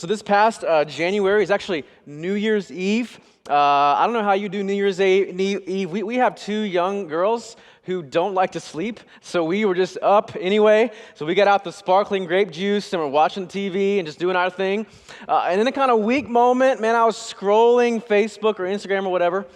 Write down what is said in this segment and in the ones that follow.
So this past January is actually New Year's Eve. I don't know how you do New Year's Eve. We have two young girls who don't like to sleep, so we were just up anyway. So we got out the sparkling grape juice and we're watching TV and just doing our thing. And in a kind of weak moment, man, I was scrolling Facebook or Instagram or whatever,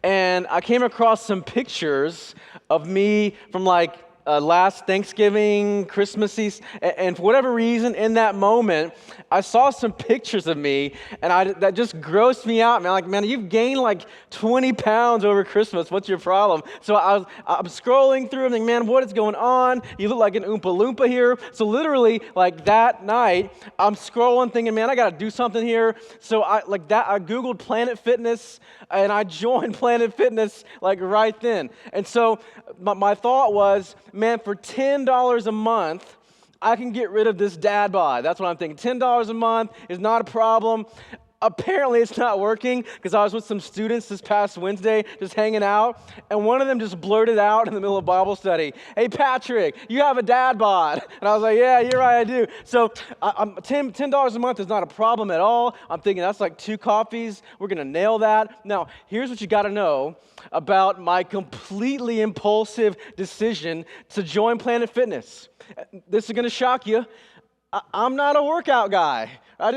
and I came across some pictures of me from last Thanksgiving, Christmassy, and for whatever reason, in that moment, I saw some pictures of me, and that just grossed me out, man. Man, you've gained 20 pounds over Christmas. What's your problem? So I'm scrolling through and thinking, man, what is going on? You look like an Oompa Loompa here. So literally, that night, I'm scrolling thinking, man, I got to do something here. So I Googled Planet Fitness, and I joined Planet Fitness right then. And so my thought was, man, for $10 a month, I can get rid of this dad bod. That's what I'm thinking. $10 a month is not a problem. Apparently, it's not working because I was with some students this past Wednesday just hanging out, and one of them just blurted out in the middle of Bible study, "Hey, Patrick, you have a dad bod." And I was like, "Yeah, you're right, I do." So $10 a month is not a problem at all. I'm thinking that's like 2 coffees. We're going to nail that. Now, here's what you got to know about my completely impulsive decision to join Planet Fitness. This is going to shock you. I'm not a workout guy. I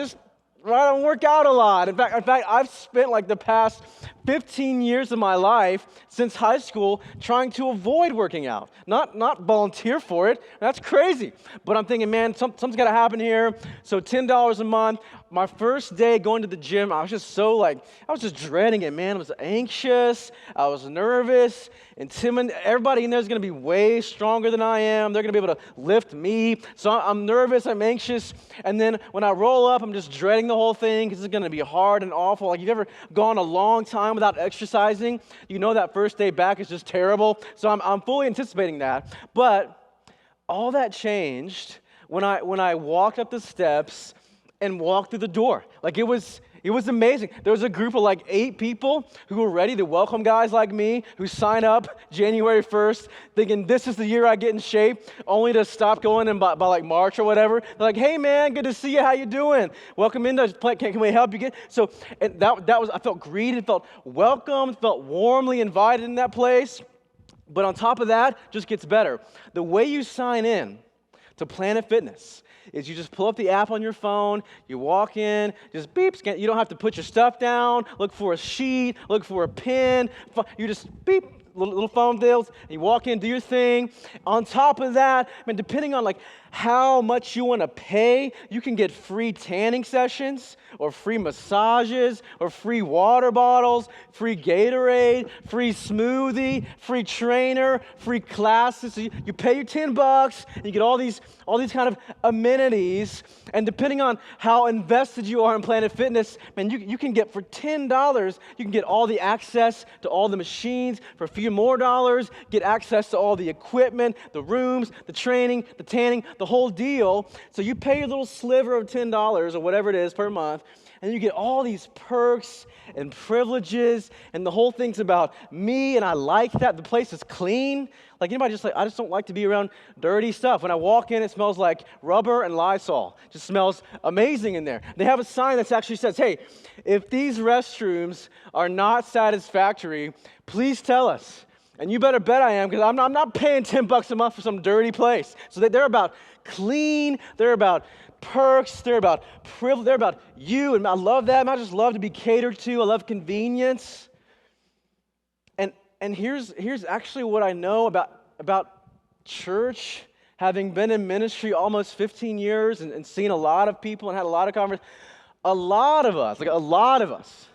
don't work out a lot. In fact, I've spent the past 15 years of my life since high school trying to avoid working out, not volunteer for it. That's crazy. But I'm thinking, man, something's got to happen here. So $10 a month. My first day going to the gym, I was just I was just dreading it, man. I was anxious. I was nervous, intimidated. Everybody in there is going to be way stronger than I am. They're going to be able to lift me. So I'm nervous. I'm anxious. And then when I roll up, I'm just dreading the whole thing because it's going to be hard and awful. You've ever gone a long time without exercising, you know that first day back is just terrible. So I'm fully anticipating that. But all that changed when I walked up the steps and walked through the door. It was amazing. There was a group of 8 people who were ready to welcome guys like me who sign up January 1st thinking this is the year I get in shape, only to stop going in by March or whatever. They're like, "Hey man, good to see you. How you doing? Welcome into can we help you get?" So and that was, I felt greeted, felt welcomed, felt warmly invited in that place. But on top of that, just gets better. The way you sign in to Planet Fitness is you just pull up the app on your phone, you walk in, just beep, scan. You don't have to put your stuff down, look for a sheet, look for a pen. You just beep, little phone deals, and you walk in, do your thing. On top of that, depending on how much you want to pay, you can get free tanning sessions or free massages or free water bottles, free Gatorade, free smoothie, free trainer, free classes. So you pay your $10 and you get all these kind of amenities. And depending on how invested you are in Planet Fitness, you can get for $10, you can get all the access to all the machines. For a few more dollars, get access to all the equipment, the rooms, the training, the tanning, the whole deal. So you pay your little sliver of $10 or whatever it is per month, and you get all these perks and privileges, and the whole thing's about me, and I like that. The place is clean. Anybody I just don't like to be around dirty stuff. When I walk in, it smells like rubber and Lysol. It just smells amazing in there. They have a sign that actually says, "Hey, if these restrooms are not satisfactory, please tell us." And you better bet I am, because I'm not paying $10 a month for some dirty place. So they're about clean, they're about perks, they're about privilege, they're about you, and I love that. I just love to be catered to. I love convenience. And here's actually what I know about church, having been in ministry almost 15 years and seen a lot of people and had a lot of conversations. A lot of us,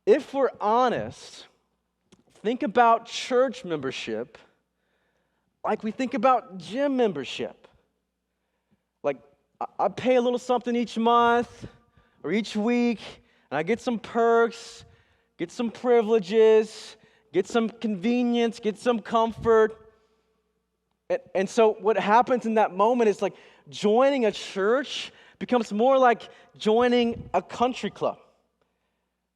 if we're honest, think about church membership like we think about gym membership. I pay a little something each month or each week, and I get some perks, get some privileges, get some convenience, get some comfort. And so what happens in that moment is joining a church becomes more like joining a country club.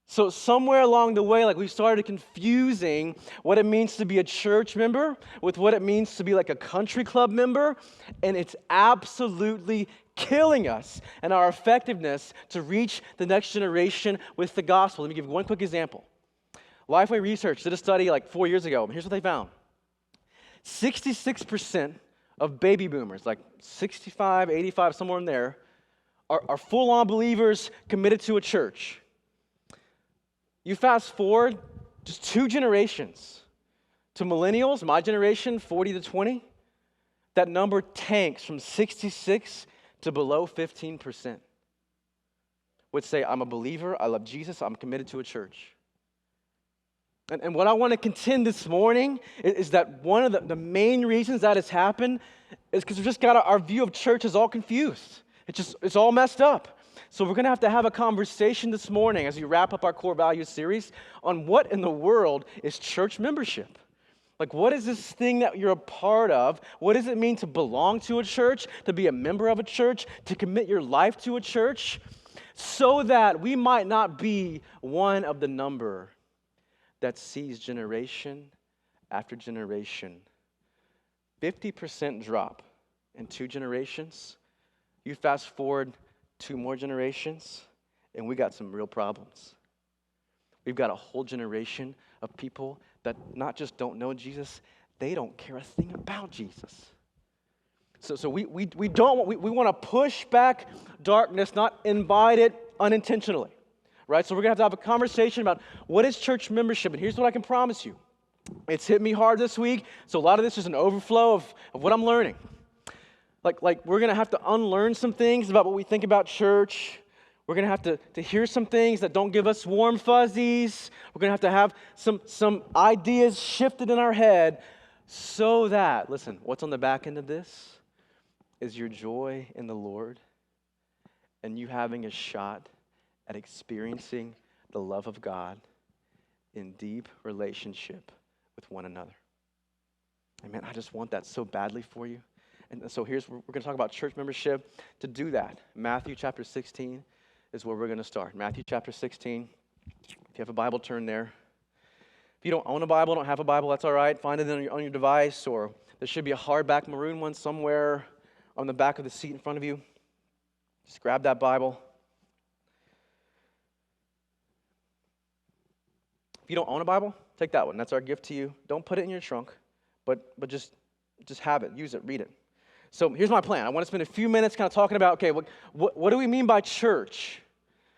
So somewhere along the way, we started confusing what it means to be a church member with what it means to be a country club member, and it's absolutely killing us and our effectiveness to reach the next generation with the gospel. Let me give you one quick example. Lifeway Research did a study like 4 years ago. Here's what they found. 66% of baby boomers, like 65, 85, somewhere in there, are full-on believers committed to a church. You fast forward just 2 generations to millennials, my generation, 40 to 20, that number tanks from 66 to below 15%. Would say, I'm a believer, I love Jesus, I'm committed to a church. And what I want to contend this morning is that one of the main reasons that has happened is because we've just got our view of church is all confused. It's all messed up. So we're going to have a conversation this morning as we wrap up our core values series on what in the world is church membership. Like, what is this thing that you're a part of? What does it mean to belong to a church, to be a member of a church, to commit your life to a church, so that we might not be one of the number that sees generation after generation 50% drop in 2 generations. You fast forward 2 more generations, and we got some real problems. We've got a whole generation of people that not just don't know Jesus, they don't care a thing about Jesus. So we want to push back darkness, not invite it unintentionally, right? So we're going to have a conversation about what is church membership, and here's what I can promise you. It's hit me hard this week, so a lot of this is an overflow of what I'm learning. Like we're going to have to unlearn some things about what we think about church. We're going to have to hear some things that don't give us warm fuzzies. We're going to have some ideas shifted in our head so that, listen, what's on the back end of this is your joy in the Lord and you having a shot at experiencing the love of God in deep relationship with one another. Amen. I just want that so badly for you. And so we're going to talk about church membership. To do that, Matthew chapter 16 is where we're going to start. Matthew chapter 16. If you have a Bible, turn there. If you don't own a Bible, don't have a Bible, that's all right. Find it on your device, or there should be a hardback maroon one somewhere on the back of the seat in front of you. Just grab that Bible. If you don't own a Bible, take that one. That's our gift to you. Don't put it in your trunk, but just have it, use it, read it. So here's my plan. I want to spend a few minutes kind of talking about, okay, what do we mean by church?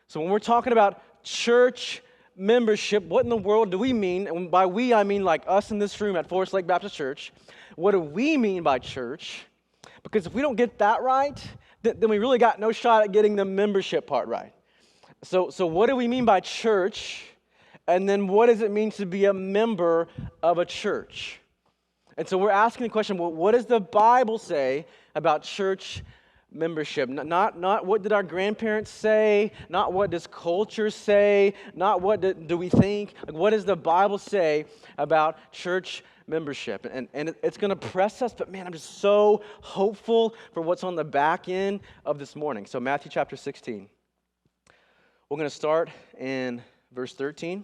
So when we're talking about church membership, what in the world do we mean? And by we, I mean like us in this room at Forest Lake Baptist Church. What do we mean by church? Because if we don't get that right, then we really got no shot at getting the membership part right. So what do we mean by church? And then what does it mean to be a member of a church? And so we're asking the question, well, what does the Bible say about church membership? Not what did our grandparents say, not what does culture say, not what do we think. Like, what does the Bible say about church membership? And it's going to press us, but man, I'm just so hopeful for what's on the back end of this morning. So Matthew chapter 16. We're going to start in verse 13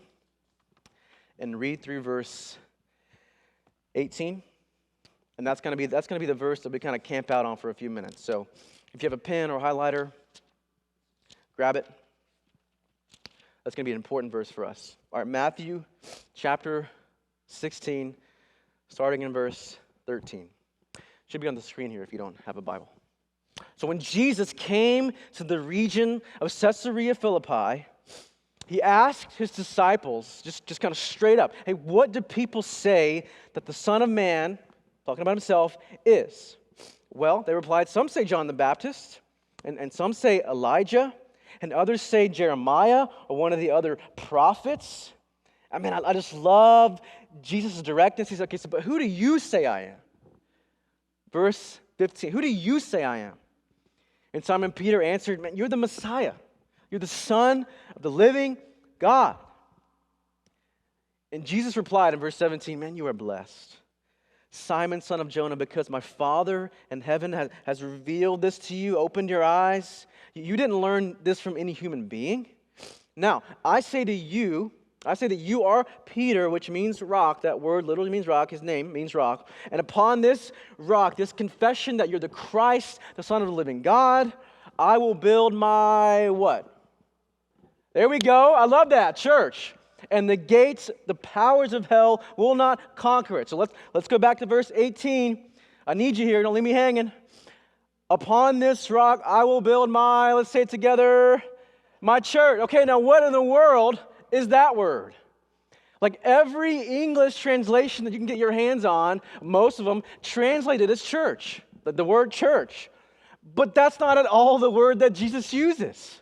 and read through verse 18, and that's going to be the verse that we kind of camp out on for a few minutes. So if you have a pen or highlighter, grab it. That's going to be an important verse for us. All right, Matthew chapter 16, starting in verse 13. Should be on the screen here if you don't have a Bible. So when Jesus came to the region of Caesarea Philippi, he asked his disciples, just kind of straight up, hey, what do people say that the Son of Man, talking about himself, is? Well, they replied, some say John the Baptist, and some say Elijah, and others say Jeremiah or one of the other prophets. I mean, I just love Jesus' directness. He's like, okay, so, but who do you say I am? Verse 15, who do you say I am? And Simon Peter answered, man, you're the Messiah. You're the Son of the living God. And Jesus replied in verse 17, man, you are blessed, Simon, son of Jonah, because my Father in heaven has revealed this to you, opened your eyes. You didn't learn this from any human being. Now, I say to you I say that you are Peter, which means rock. That word literally means rock. His name means rock. And upon this rock, this confession that you're the Christ, the Son of the living God, I will build my what? There we go. I love that, church. And the gates, the powers of hell will not conquer it. So let's go back to verse 18. I need you here. Don't leave me hanging. Upon this rock, I will build my, let's say it together, my church. Okay, now what in the world is that word? Like every English translation that you can get your hands on, most of them translated as church, the word church. But that's not at all the word that Jesus uses.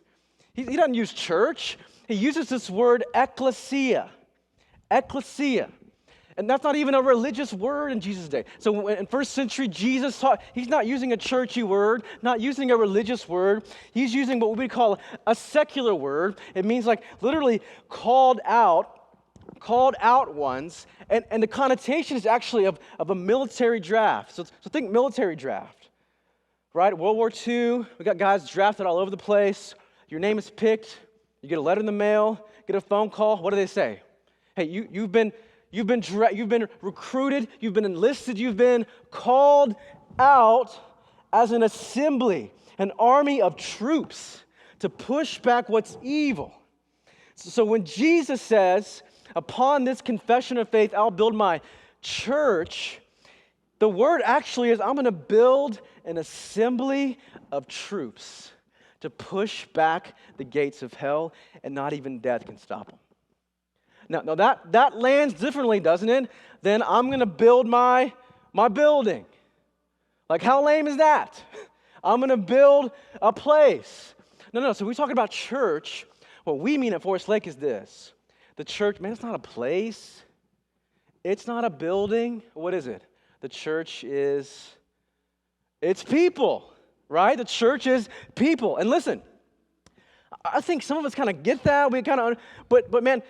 He doesn't use church. He uses this word ecclesia. Ecclesia. And that's not even a religious word in Jesus' day. So in first century Jesus taught, he's not using a churchy word, not using a religious word. He's using what we call a secular word. It means like literally called out ones. And the connotation is actually of a military draft. So think military draft, right? World War II, we got guys drafted all over the place. Your name is picked. You get a letter in the mail, get a phone call. What do they say? Hey, you've been recruited, you've been enlisted, you've been called out as an assembly, an army of troops to push back what's evil. So when Jesus says, upon this confession of faith, I'll build my church, the word actually is, I'm going to build an assembly of troops to push back the gates of hell, and not even death can stop them. Now that lands differently, doesn't it? Then I'm going to build my building. Like, how lame is that? I'm going to build a place. No. So we talk about church. What we mean at Forest Lake is this. The church, man, it's not a place. It's not a building. What is it? The church it's people, right? The church is people. And listen, I think some of us kind of get that. But man,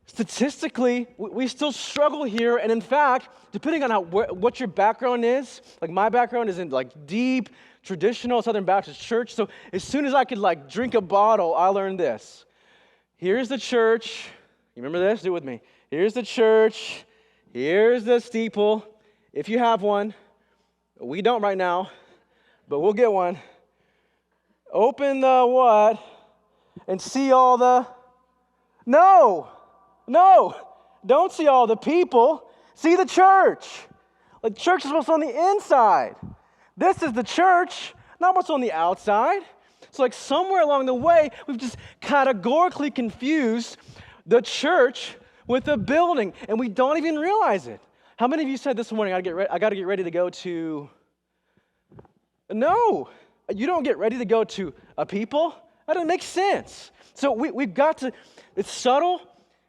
statistically, we still struggle here, and in fact, depending on what your background is, like my background is in like deep, traditional Southern Baptist church, so as soon as I could like drink a bottle, I learned this. Here's the church. You remember this? Do it with me. Here's the church. Here's the steeple. If you have one, we don't right now, but we'll get one. Open the what? And see all the... No, don't see all the people. See the church. The church is what's on the inside. This is the church, not what's on the outside. So like somewhere along the way, we've just categorically confused the church with a building, and we don't even realize it. How many of you said this morning, I got to get ready to go to... No, you don't get ready to go to a people. That doesn't make sense. So we've got to... It's subtle.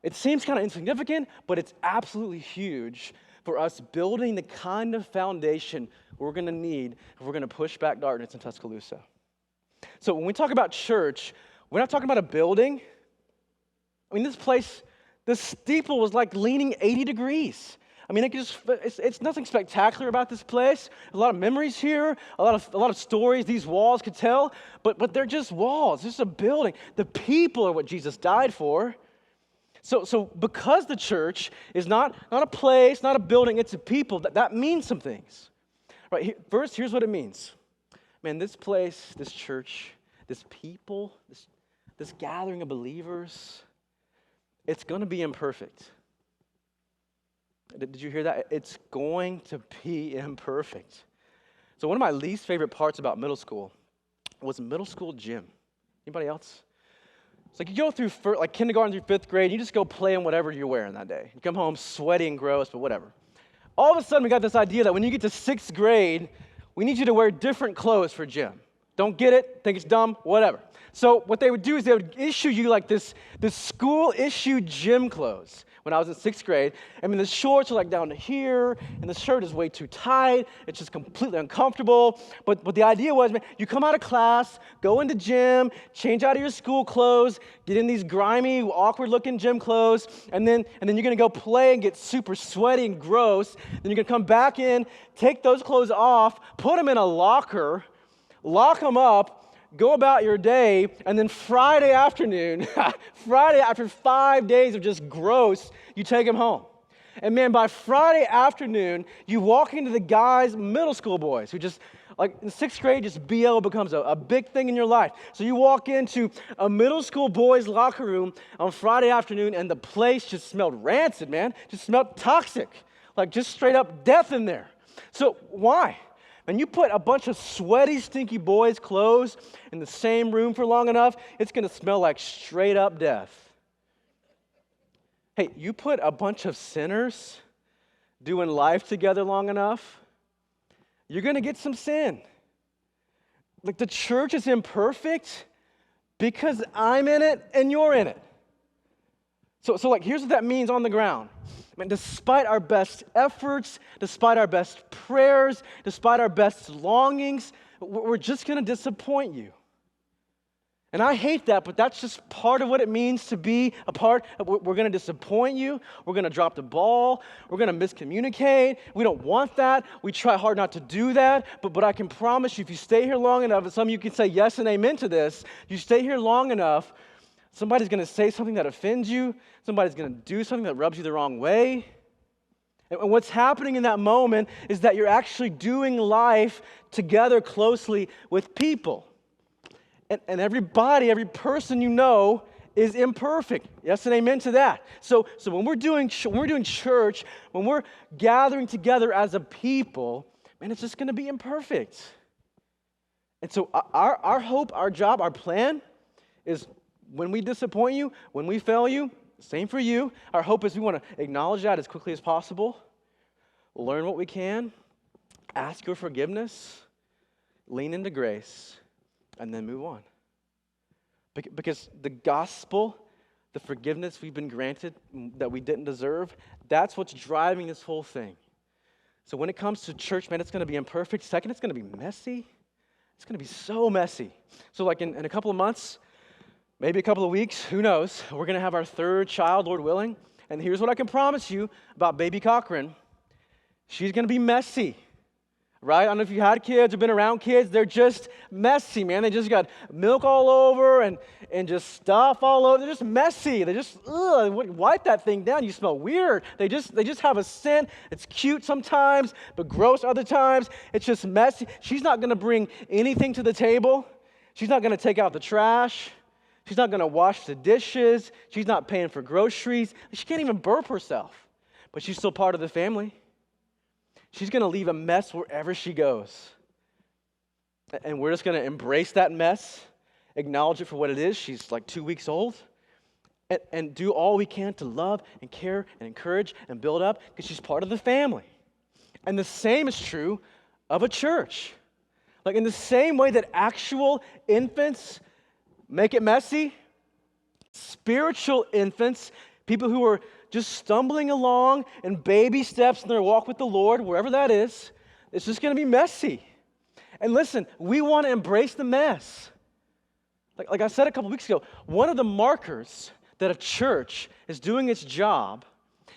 It seems kind of insignificant, but it's absolutely huge for us building the kind of foundation we're going to need if we're going to push back darkness in Tuscaloosa. So when we talk about church, we're not talking about a building. I mean, this place, the steeple was like leaning 80 degrees. I mean, it's nothing spectacular about this place. A lot of memories here, a lot of stories these walls could tell, but they're just walls. It's just a building. The people are what Jesus died for. So because the church is not a place, not a building, it's a people, that means some things. Right? First, here's what it means. Man, this place, this church, this people, this gathering of believers, it's going to be imperfect. Did you hear that? It's going to be imperfect. So one of my least favorite parts about middle school was middle school gym. Anybody else? It's like you go through like kindergarten through fifth grade, you just go play in whatever you're wearing that day. You come home sweaty and gross, but whatever. All of a sudden, we got this idea that when you get to sixth grade, we need you to wear different clothes for gym. Don't get it, think it's dumb, whatever. So what they would do is they would issue you like this school-issued gym clothes. When I was in sixth grade, I mean, the shorts are like down to here, and the shirt is way too tight. It's just completely uncomfortable. But the idea was, man, you come out of class, go into gym, change out of your school clothes, get in these grimy, awkward-looking gym clothes, and then you're going to go play and get super sweaty and gross. Then you're going to come back in, take those clothes off, put them in a locker, lock them up, go about your day, and then Friday afternoon, Friday after 5 days of just gross, you take them home. And man, by Friday afternoon, you walk into the guys, middle school boys, who just, like in 6th grade, just BL becomes a big thing in your life. So you walk into a middle school boys' locker room on Friday afternoon, and the place just smelled rancid, man. Just smelled toxic, like just straight up death in there. So why? When you put a bunch of sweaty, stinky boys' clothes in the same room for long enough, it's going to smell like straight up death. Hey, you put a bunch of sinners doing life together long enough, you're going to get some sin. Like the church is imperfect because I'm in it and you're in it. So like, here's what that means on the ground. I mean, despite our best efforts, despite our best prayers, despite our best longings, we're just going to disappoint you. And I hate that, but that's just part of what it means to be a part. We're going to disappoint you. We're going to drop the ball. We're going to miscommunicate. We don't want that. We try hard not to do that. But I can promise you, if you stay here long enough, and some of you can say yes and amen to this, you stay here long enough, somebody's going to say something that offends you. Somebody's going to do something that rubs you the wrong way. And what's happening in that moment is that you're actually doing life together closely with people. And everybody, every person you know is imperfect. Yes and amen to that. So when we're doing church, when we're gathering together as a people, man, it's just going to be imperfect. And so our hope, our job, our plan is when we disappoint you, when we fail you, same for you. Our hope is we want to acknowledge that as quickly as possible, learn what we can, ask your forgiveness, lean into grace, and then move on. Because the gospel, the forgiveness we've been granted that we didn't deserve, that's what's driving this whole thing. So when it comes to church, man, it's going to be imperfect. Second, it's going to be messy. It's going to be so messy. So like in a couple of months, maybe a couple of weeks, who knows, we're going to have our 3rd child, Lord willing. And here's what I can promise you about baby Cochran. She's going to be messy. Right? I don't know if you had kids or been around kids. They're just messy, man. They just got milk all over and just stuff all over. They're just messy. They just, wipe that thing down. You smell weird. They just have a scent. It's cute sometimes, but gross other times. It's just messy. She's not going to bring anything to the table. She's not going to take out the trash. She's not going to wash the dishes. She's not paying for groceries. She can't even burp herself, but she's still part of the family. She's going to leave a mess wherever she goes. And we're just going to embrace that mess, acknowledge it for what it is. She's like 2 weeks old. And do all we can to love and care and encourage and build up because she's part of the family. And the same is true of a church. Like in the same way that actual infants make it messy, spiritual infants, people who are just stumbling along in baby steps in their walk with the Lord, wherever that is, it's just going to be messy. And listen, we want to embrace the mess. Like I said a couple weeks ago, one of the markers that a church is doing its job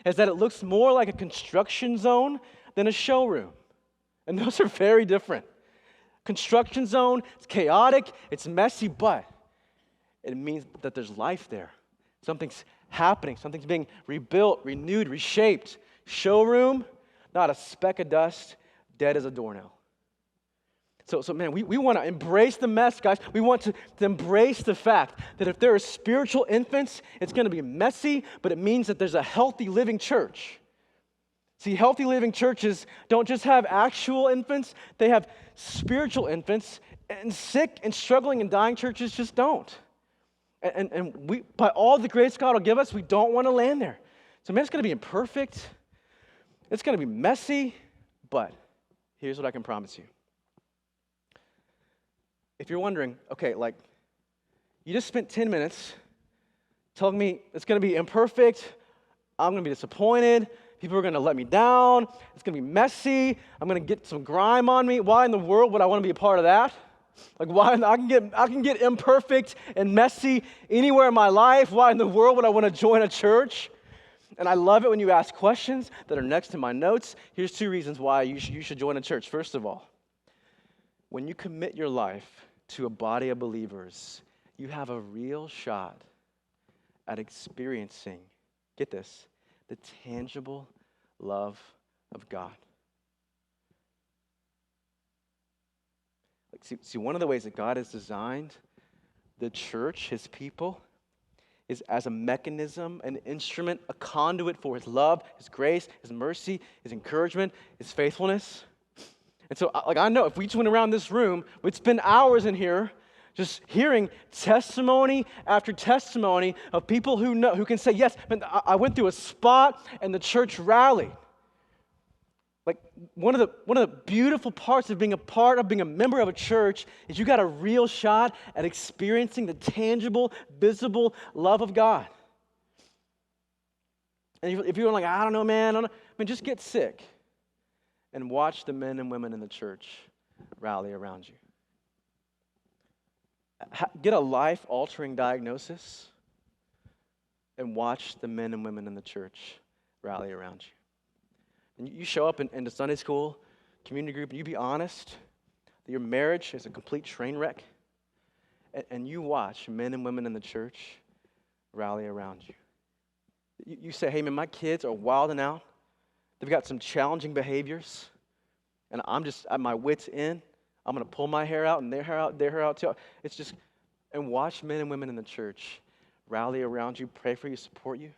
is that it looks more like a construction zone than a showroom. And those are very different. Construction zone, it's chaotic, it's messy, but it means that there's life there. Something's happening. Something's being rebuilt, renewed, reshaped. Showroom, not a speck of dust, dead as a doornail. So man, we want to embrace the mess, guys. We want to embrace the fact that if there are spiritual infants, it's going to be messy, but it means that there's a healthy living church. See, healthy living churches don't just have actual infants, they have spiritual infants, and sick and struggling and dying churches just don't. And we, by all the grace God will give us, we don't want to land there. So man, it's going to be imperfect. It's going to be messy, but here's what I can promise you. If you're wondering, okay, like, you just spent 10 minutes telling me it's going to be imperfect, I'm going to be disappointed, people are going to let me down, it's going to be messy, I'm going to get some grime on me. Why in the world would I want to be a part of that? Like, why I can get imperfect and messy anywhere in my life. Why in the world would I want to join a church? And I love it when you ask questions that are next to my notes. Here's 2 reasons why you should join a church. First of all, when you commit your life to a body of believers, you have a real shot at experiencing, get this, the tangible love of God. See, one of the ways that God has designed the church, his people, is as a mechanism, an instrument, a conduit for his love, his grace, his mercy, his encouragement, his faithfulness. And so, I know if we just went around this room, we'd spend hours in here just hearing testimony after testimony of people who can say, yes, man, I went through a spot and the church rallied. Like one of the beautiful parts of being a member of a church is you got a real shot at experiencing the tangible, visible love of God. And if you're like, I don't know, man, just get sick and watch the men and women in the church rally around you. Get a life-altering diagnosis and watch the men and women in the church rally around you. And you show up in the Sunday school community group and you be honest that your marriage is a complete train wreck, and you watch men and women in the church rally around you. You say, hey man, my kids are wilding out. They've got some challenging behaviors, and I'm just at my wits' end. I'm going to pull my hair out and their hair out too. It's just, and watch men and women in the church rally around you, pray for you, support you.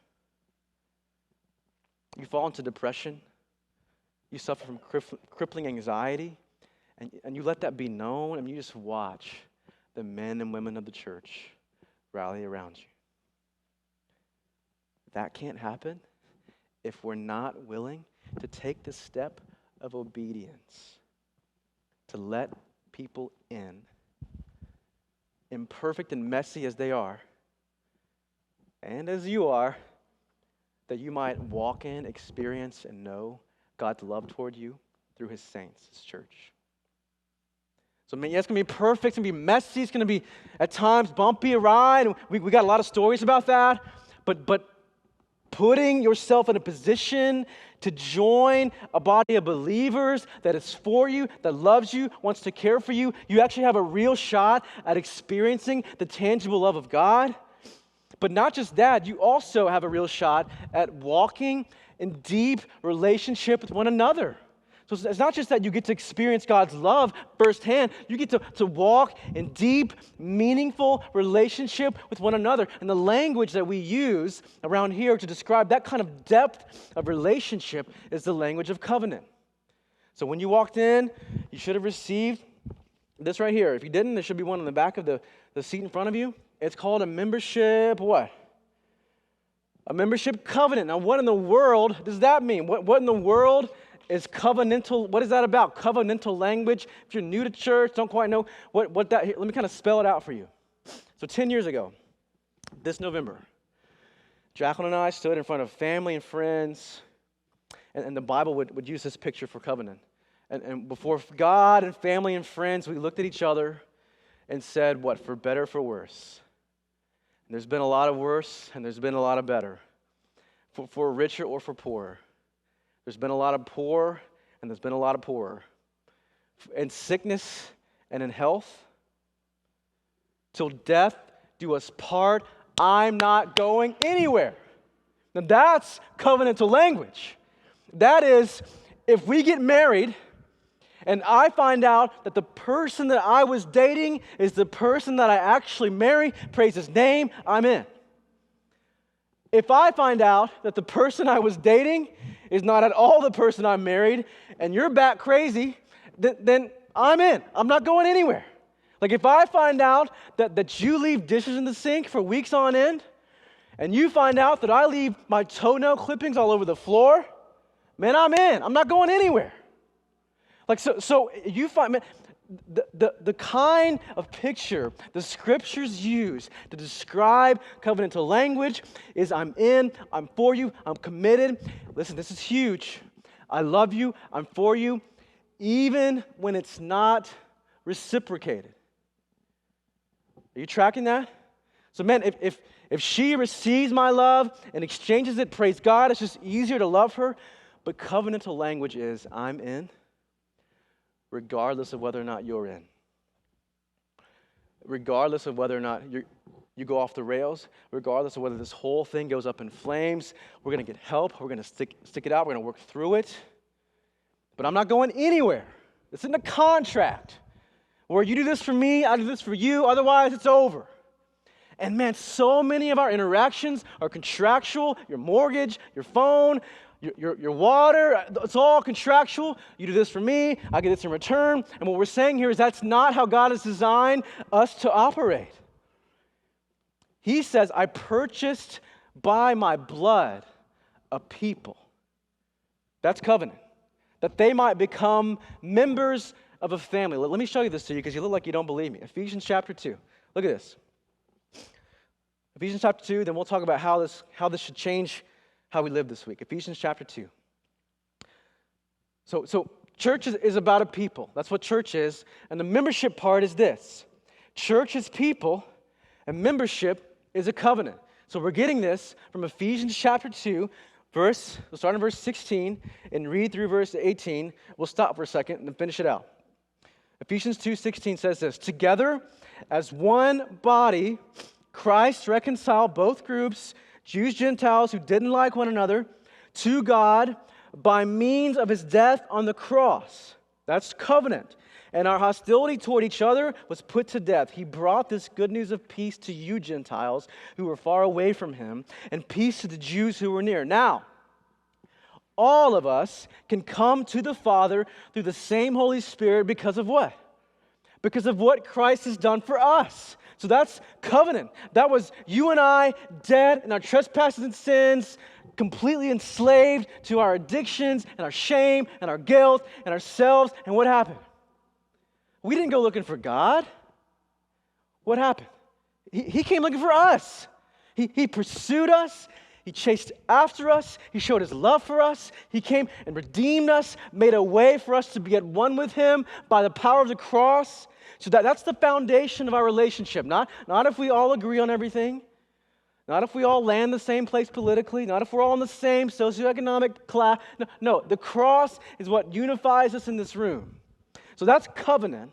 You fall into depression. You suffer from crippling anxiety, and you let that be known, and you just watch the men and women of the church rally around you. That can't happen if we're not willing to take the step of obedience to let people in, imperfect and messy as they are, and as you are, that you might walk in, experience, and know God's love toward you through his saints, his church. So, man, yeah, it's going to be perfect. It's going to be messy. It's going to be, at times, bumpy a ride. We got a lot of stories about that. But putting yourself in a position to join a body of believers that is for you, that loves you, wants to care for you, you actually have a real shot at experiencing the tangible love of God. But not just that, you also have a real shot at walking in deep relationship with one another. So it's not just that you get to experience God's love firsthand, you get to walk in deep, meaningful relationship with one another. And the language that we use around here to describe that kind of depth of relationship is the language of covenant. So when you walked in, you should have received this right here. If you didn't, there should be one on the back of the seat in front of you. It's called a membership what? A membership covenant. Now, what in the world does that mean? What in the world is covenantal? What is that about? Covenantal language. If you're new to church, don't quite know what that, let me kind of spell it out for you. So 10 years ago, this November, Jacqueline and I stood in front of family and friends, and the Bible would use this picture for covenant. And before God and family and friends, we looked at each other and said, what, for better or for worse? And there's been a lot of worse, and there's been a lot of better. For richer or for poorer. There's been a lot of poor, and there's been a lot of poorer. In sickness and in health, till death do us part, I'm not going anywhere. Now that's covenantal language. That is, if we get married, and I find out that the person that I was dating is the person that I actually marry, praise his name, I'm in. If I find out that the person I was dating is not at all the person I married, and you're bat crazy, then I'm in. I'm not going anywhere. Like if I find out that you leave dishes in the sink for weeks on end, and you find out that I leave my toenail clippings all over the floor, man, I'm in. I'm not going anywhere. Like so you find, man, the kind of picture the scriptures use to describe covenantal language is I'm in, I'm for you, I'm committed. Listen, this is huge. I love you, I'm for you, even when it's not reciprocated. Are you tracking that? So man, if she receives my love and exchanges it, praise God, it's just easier to love her. But covenantal language is I'm in, regardless of whether or not you're in. regardless of whether or not you go off the rails, regardless of whether this whole thing goes up in flames, we're going to get help. We're going to stick it out. We're going to work through it. But I'm not going anywhere. It's in the contract where you do this for me, I do this for you, otherwise it's over. And man, so many of our interactions are contractual. Your mortgage, your phone, your water, it's all contractual. You do this for me, I get this in return. And what we're saying here is that's not how God has designed us to operate. He says, I purchased by my blood a people. That's covenant. That they might become members of a family. Let me show you this to you because you look like you don't believe me. Ephesians chapter 2. Look at this. Ephesians chapter 2, then we'll talk about how this should change how we live this week. Ephesians chapter 2. So church is about a people. That's what church is. And the membership part is this. Church is people, and membership is a covenant. So we're getting this from Ephesians chapter 2, we'll start in verse 16 and read through verse 18. We'll stop for a second and finish it out. Ephesians 2:16 says this, together as one body, Christ reconciled both groups, Jews, Gentiles who didn't like one another, to God by means of his death on the cross. That's covenant. And our hostility toward each other was put to death. He brought this good news of peace to you Gentiles who were far away from him, and peace to the Jews who were near. Now, all of us can come to the Father through the same Holy Spirit because of what? Because of what Christ has done for us. So that's covenant. That was you and I dead in our trespasses and sins, completely enslaved to our addictions and our shame and our guilt and ourselves. And what happened? We didn't go looking for God. What happened? He came looking for us. He pursued us. He chased after us. He showed his love for us. He came and redeemed us, made a way for us to be at one with him by the power of the cross. So that's the foundation of our relationship. Not if we all agree on everything. Not if we all land the same place politically. Not if we're all in the same socioeconomic class. No, the cross is what unifies us in this room. So that's covenant.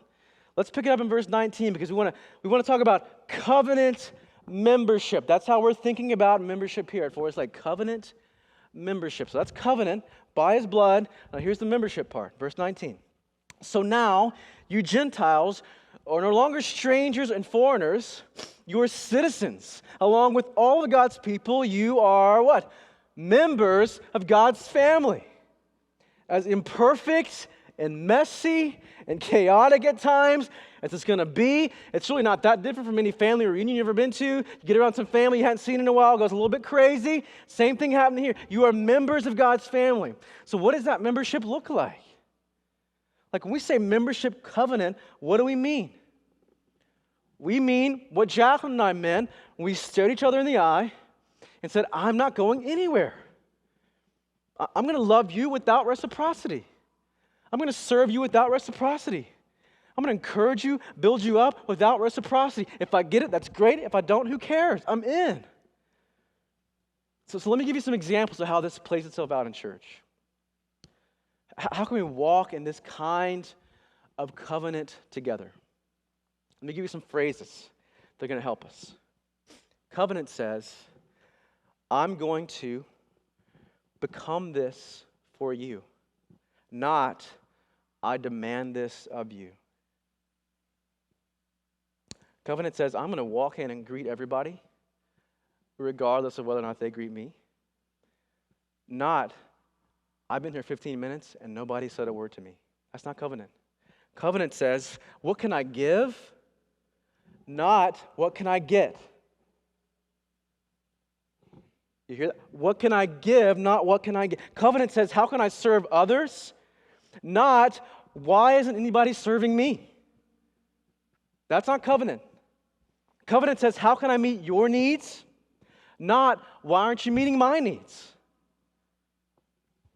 Let's pick it up in verse 19 because we want to talk about covenant membership. That's how we're thinking about membership here at Forest Lake. Covenant membership. So that's covenant by his blood. Now here's the membership part. Verse 19. So now you Gentiles are no longer strangers and foreigners. You are citizens. Along with all of God's people, you are what? Members of God's family. As imperfect and messy and chaotic at times as it's going to be. It's really not that different from any family reunion you've ever been to. You get around some family you hadn't seen in a while, it goes a little bit crazy. Same thing happened here. You are members of God's family. So what does that membership look like? Like when we say membership covenant, what do we mean? We mean what Jacqueline and I meant when we stared each other in the eye and said, I'm not going anywhere. I'm going to love you without reciprocity. I'm going to serve you without reciprocity. I'm going to encourage you, build you up without reciprocity. If I get it, that's great. If I don't, who cares? I'm in. So let me give you some examples of how this plays itself out in church. How can we walk in this kind of covenant together? Let me give you some phrases that are going to help us. Covenant says, I'm going to become this for you. Not, I demand this of you. Covenant says, I'm going to walk in and greet everybody, regardless of whether or not they greet me. Not, I've been here 15 minutes and nobody said a word to me. That's not covenant. Covenant says, what can I give? Not, what can I get? You hear that? What can I give? Not what can I get? Covenant says, how can I serve others? Not, why isn't anybody serving me? That's not covenant. Covenant says, how can I meet your needs? Not, why aren't you meeting my needs?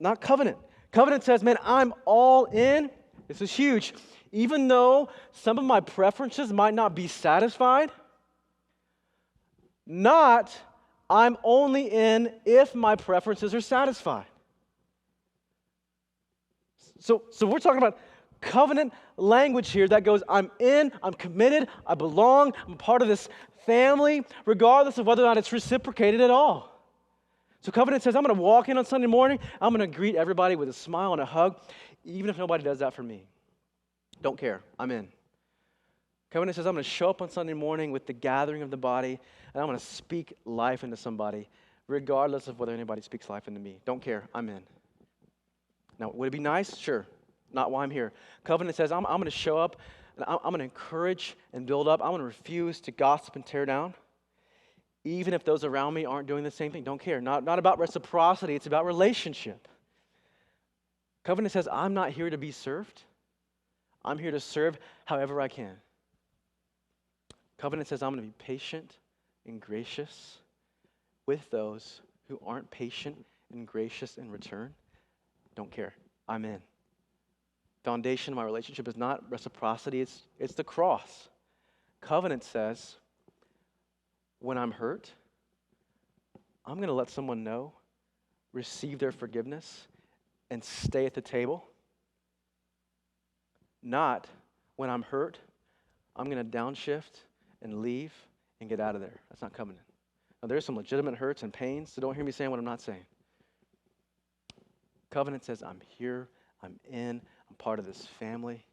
Not covenant. Covenant says, man, I'm all in. This is huge. Even though some of my preferences might not be satisfied, not, I'm only in if my preferences are satisfied. So we're talking about covenant language here that goes, I'm in, I'm committed, I belong, I'm part of this family, regardless of whether or not it's reciprocated at all. So covenant says, I'm going to walk in on Sunday morning, I'm going to greet everybody with a smile and a hug, even if nobody does that for me. Don't care, I'm in. Covenant says, I'm going to show up on Sunday morning with the gathering of the body, and I'm going to speak life into somebody, regardless of whether anybody speaks life into me. Don't care, I'm in. Now, would it be nice? Sure. Not why I'm here. Covenant says, I'm going to show up, and I'm going to encourage and build up. I'm going to refuse to gossip and tear down, even if those around me aren't doing the same thing. Don't care. Not about reciprocity. It's about relationship. Covenant says, I'm not here to be served. I'm here to serve however I can. Covenant says, I'm going to be patient and gracious with those who aren't patient and gracious in return. Don't care. I'm in. Foundation of my relationship is not reciprocity, it's the cross. Covenant says, when I'm hurt, I'm going to let someone know, receive their forgiveness, and stay at the table. Not when I'm hurt, I'm going to downshift and leave and get out of there. That's not covenant. Now, there's some legitimate hurts and pains, so don't hear me saying what I'm not saying. Covenant says, I'm here, I'm in, I'm part of this family,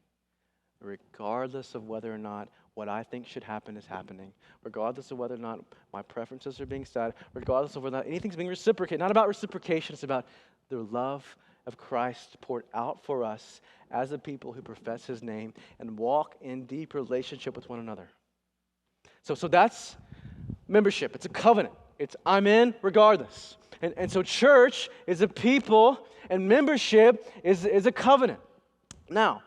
regardless of whether or not what I think should happen is happening, regardless of whether or not my preferences are being set, regardless of whether or not anything's being reciprocated. Not about reciprocation, it's about the love of Christ poured out for us as a people who profess his name and walk in deep relationship with one another. So that's membership. It's a covenant. It's I'm in regardless. And so church is a people and membership is a covenant. Now,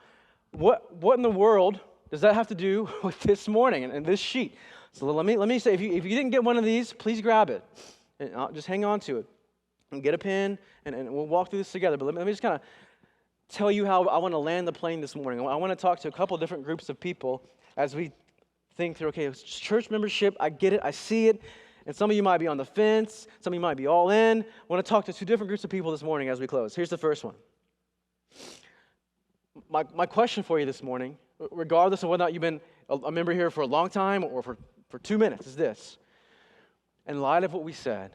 what in the world does that have to do with this morning and this sheet? So let me say, if you didn't get one of these, please grab it. And just hang on to it. And get a pen, and we'll walk through this together. But let me just kind of tell you how I want to land the plane this morning. I want to talk to a couple different groups of people as we think through, okay, it's church membership, I get it, I see it. And some of you might be on the fence. Some of you might be all in. I want to talk to two different groups of people this morning as we close. Here's the first one. My question for you this morning, regardless of whether or not you've been a member here for a long time or for 2 minutes, is this. In light of what we said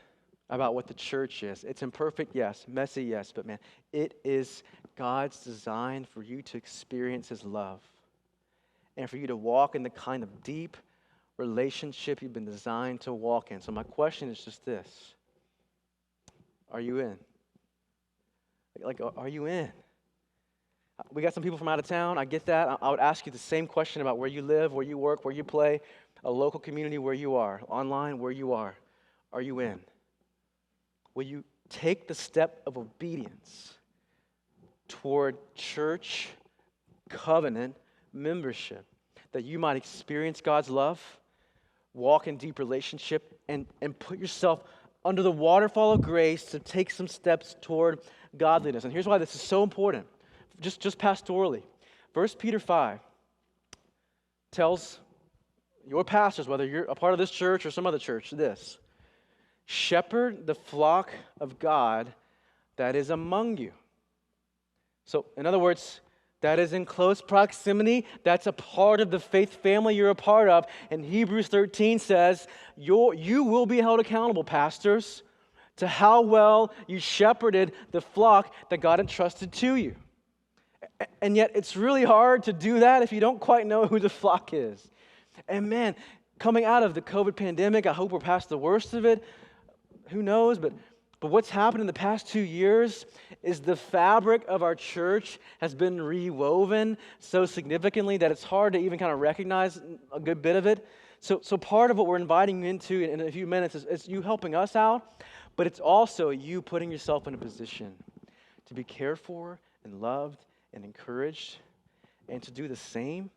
about what the church is, it's imperfect, yes, messy, yes, but man, it is God's design for you to experience his love and for you to walk in the kind of deep relationship you've been designed to walk in. So my question is just this. Are you in? Are you in? We got some people from out of town. I get that. I would ask you the same question about where you live, where you work, where you play, a local community where you are, online where you are. Are you in? Will you take the step of obedience toward church covenant membership that you might experience God's love, walk in deep relationship, and put yourself under the waterfall of grace to take some steps toward godliness? And here's why this is so important. Just pastorally. 1 Peter 5 tells your pastors, whether you're a part of this church or some other church, this. Shepherd the flock of God that is among you. So, in other words, that is in close proximity. That's a part of the faith family you're a part of. And Hebrews 13 says, you will be held accountable, pastors, to how well you shepherded the flock that God entrusted to you. And yet, it's really hard to do that if you don't quite know who the flock is. And man, coming out of the COVID pandemic, I hope we're past the worst of it. Who knows? But what's happened in the past 2 years is the fabric of our church has been rewoven so significantly that it's hard to even kind of recognize a good bit of it. So part of what we're inviting you into in a few minutes is you helping us out, but it's also you putting yourself in a position to be cared for and loved and encouraged and to do the same,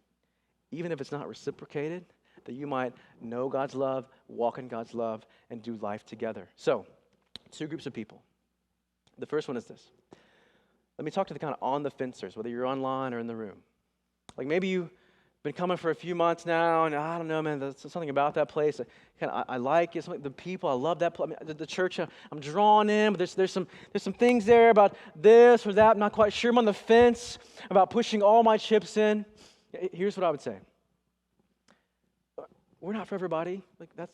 even if it's not reciprocated, that you might know God's love, walk in God's love, and do life together. So, two groups of people. The first one is this. Let me talk to the kind of on the fencers, whether you're online or in the room. Like maybe you Been coming for a few months now, and I don't know, man, there's something about that place. I like it. The people, I love that place. I mean, the church, I'm drawn in, but there's some things there about this or that. I'm not quite sure. I'm on the fence about pushing all my chips in. Here's what I would say. We're not for everybody. Like that's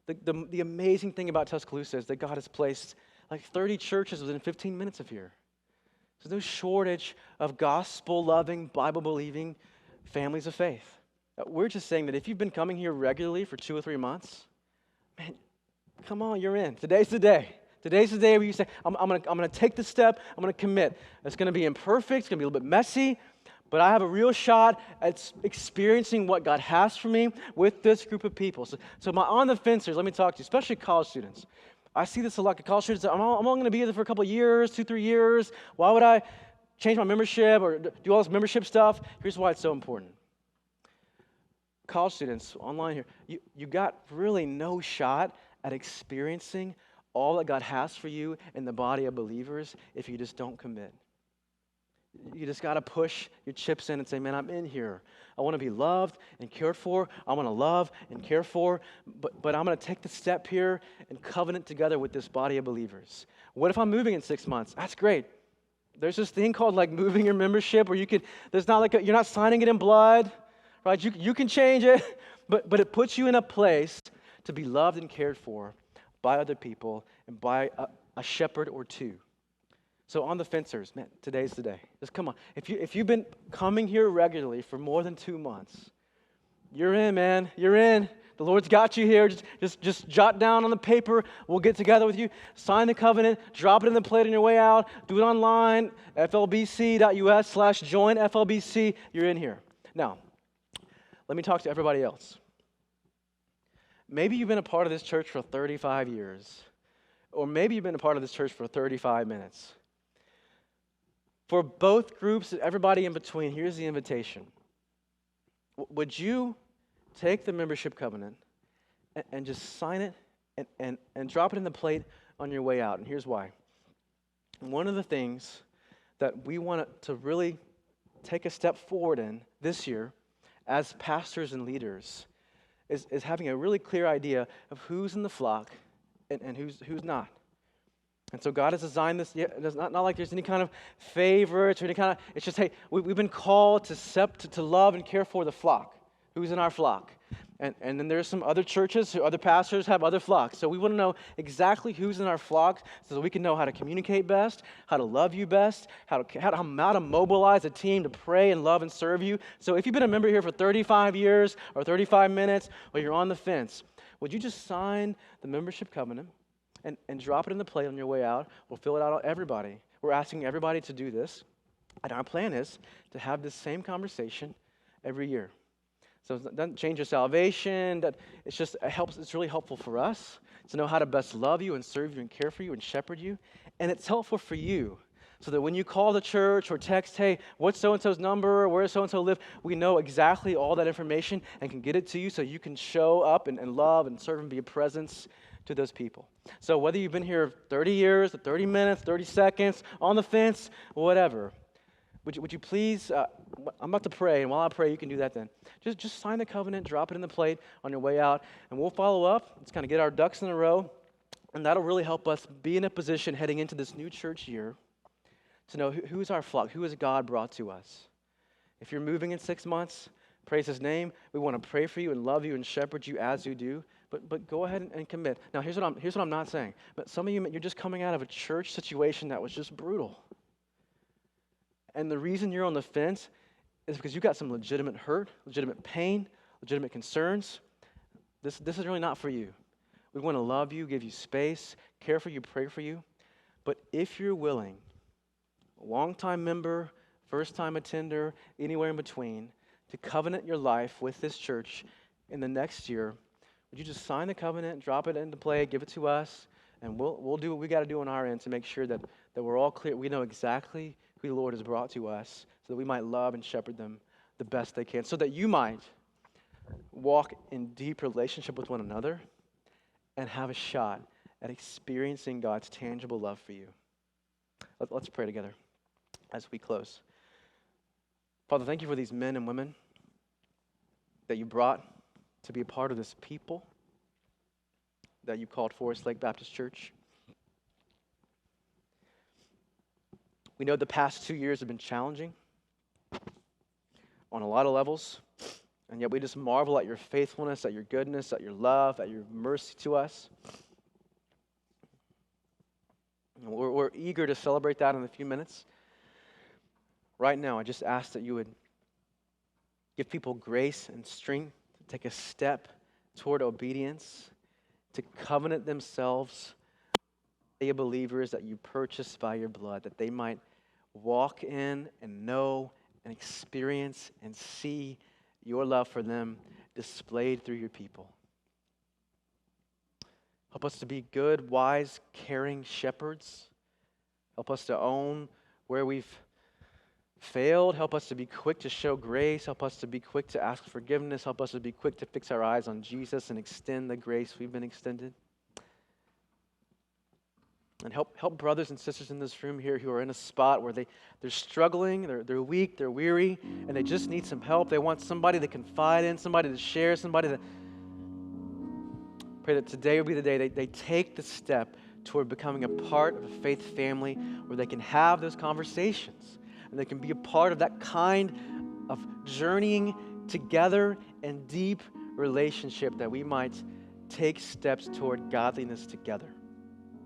the amazing thing about Tuscaloosa is that God has placed like 30 churches within 15 minutes of here. There's no shortage of gospel-loving, Bible-believing families of faith. We're just saying that if you've been coming here regularly for 2 or 3 months, man, come on, you're in. Today's the day. Today's the day where you say, I'm gonna take the step, I'm gonna commit. It's gonna be imperfect, it's gonna be a little bit messy, but I have a real shot at experiencing what God has for me with this group of people. So my on the fencers, let me talk to you, especially college students. I see this a lot. College students, I'm only going to be here for a couple of years, 2-3 years. Why would I change my membership or do all this membership stuff? Here's why it's so important. College students online here, you got really no shot at experiencing all that God has for you in the body of believers if you just don't commit. You just got to push your chips in and say, man, I'm in here. I want to be loved and cared for. I want to love and care for, but I'm going to take the step here and covenant together with this body of believers. What if I'm moving in 6 months? That's great. There's this thing called like moving your membership where there's not like you're not signing it in blood, right? You can change it, but it puts you in a place to be loved and cared for by other people and by a shepherd or two. So on the fencers, man, today's the day. Just come on. If you've been coming here regularly for more than 2 months, you're in, man. You're in. The Lord's got you here. Just jot down on the paper. We'll get together with you. Sign the covenant. Drop it in the plate on your way out. Do it online, flbc.us/join FLBC. You're in here. Now, let me talk to everybody else. Maybe you've been a part of this church for 35 years, or maybe you've been a part of this church for 35 minutes. For both groups, everybody in between, here's the invitation. Would you take the membership covenant and just sign it and drop it in the plate on your way out? And here's why. One of the things that we want to really take a step forward in this year as pastors and leaders is having a really clear idea of who's in the flock and who's not. And so God has designed this. It's not like there's any kind of favorites or any kind of. It's just, hey, we've been called to love and care for the flock. Who's in our flock? And then there's some other churches, other pastors have other flocks. So we want to know exactly who's in our flock so that we can know how to communicate best, how to love you best, how to mobilize a team to pray and love and serve you. So if you've been a member here for 35 years or 35 minutes or you're on the fence, would you just sign the membership covenant? And drop it in the plate on your way out. We'll fill it out on everybody. We're asking everybody to do this. And our plan is to have this same conversation every year. So it doesn't change your salvation. It's really helpful for us to know how to best love you and serve you and care for you and shepherd you. And it's helpful for you so that when you call the church or text, hey, what's so-and-so's number? Where does so-and-so live? We know exactly all that information and can get it to you so you can show up and love and serve and be a presence to those people. So whether you've been here 30 years, 30 minutes, 30 seconds, on the fence, whatever, would you please, I'm about to pray, and while I pray, you can do that then. Just sign the covenant, drop it in the plate on your way out, and we'll follow up. Let's kind of get our ducks in a row, and that'll really help us be in a position heading into this new church year to know who's our flock, who has God brought to us. If you're moving in 6 months, praise His name. We want to pray for you and love you and shepherd you as you do. But go ahead and commit. Now, here's what I'm not saying. But some of you, you're just coming out of a church situation that was just brutal. And the reason you're on the fence is because you got some legitimate hurt, legitimate pain, legitimate concerns. This is really not for you. We want to love you, give you space, care for you, pray for you. But if you're willing, a long-time member, first-time attender, anywhere in between, to covenant your life with this church in the next year, would you just sign the covenant, drop it into play, give it to us, and we'll do what we got to do on our end to make sure that we're all clear. We know exactly who the Lord has brought to us so that we might love and shepherd them the best they can, so that you might walk in deep relationship with one another and have a shot at experiencing God's tangible love for you. Let's pray together as we close. Father, thank you for these men and women that you brought to be a part of this people that you called Forest Lake Baptist Church. We know the past 2 years have been challenging on a lot of levels, and yet we just marvel at your faithfulness, at your goodness, at your love, at your mercy to us. And we're eager to celebrate that in a few minutes. Right now, I just ask that you would give people grace and strength to take a step toward obedience, to covenant themselves with believers that you purchased by your blood, that they might walk in and know and experience and see your love for them displayed through your people. Help us to be good, wise, caring shepherds. Help us to own where we've failed. Help us to be quick to show grace. Help us to be quick to ask forgiveness. Help us to be quick to fix our eyes on Jesus and extend the grace we've been extended. And help brothers and sisters in this room here who are in a spot where they're struggling, they're weak, they're weary, and they just need some help. They want somebody to confide in, somebody to share, somebody to... Pray that today will be the day they take the step toward becoming a part of a faith family where they can have those conversations and they can be a part of that kind of journeying together in deep relationship that we might take steps toward godliness together.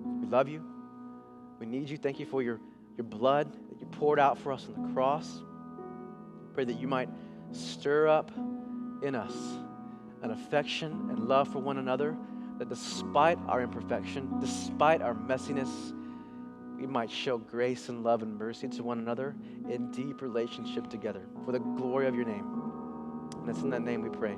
We love you. We need you. Thank you for your blood that you poured out for us on the cross. Pray that you might stir up in us an affection and love for one another, that despite our imperfection, despite our messiness, we might show grace and love and mercy to one another in deep relationship together for the glory of your name. And it's in that name we pray.